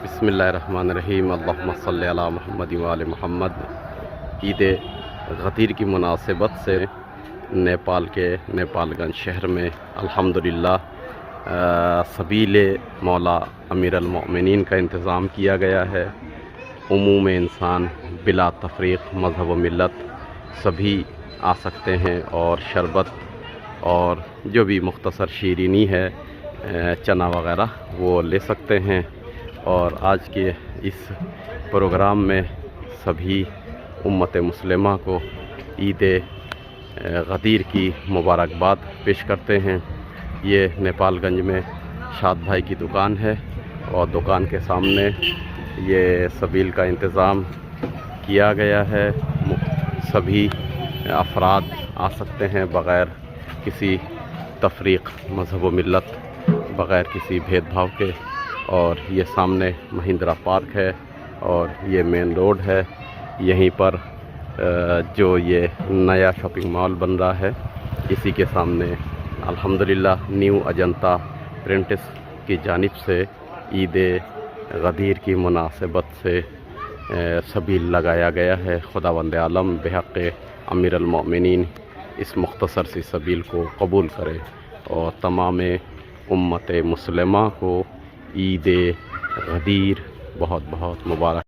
بسم اللہ الرحمن الرحیم، اللہم صلی علی محمد وآل محمد۔ عید غدیر کی مناسبت سے نیپال کے نیپال گنج شہر میں الحمدللہ سبیل مولا امیر المؤمنین کا انتظام کیا گیا ہے۔ عموم انسان بلا تفریق مذہب و ملت سبھی آ سکتے ہیں اور شربت اور جو بھی مختصر شیرینی ہے چنا وغیرہ وہ لے سکتے ہیں۔ اور آج کے اس پروگرام میں سبھی امت مسلمہ کو عید غدیر کی مبارکباد پیش کرتے ہیں۔ یہ نیپال گنج میں شاد بھائی کی دکان ہے اور دکان کے سامنے یہ سبیل کا انتظام کیا گیا ہے۔ سبھی افراد آ سکتے ہیں بغیر کسی تفریق مذہب و ملت، بغیر کسی بھید بھاؤ کے۔ اور یہ سامنے مہندرا پارک ہے اور یہ مین روڈ ہے۔ یہیں پر جو یہ نیا شاپنگ مال بن رہا ہے اسی کے سامنے الحمدللہ نیو اجنتا پرنٹس کی جانب سے عید غدیر کی مناسبت سے سبیل لگایا گیا ہے۔ خداوند عالم بحق امیر المؤمنین اس مختصر سی سبیل کو قبول کرے اور تمام امت مسلمہ کو عید غدیر بہت بہت مبارک۔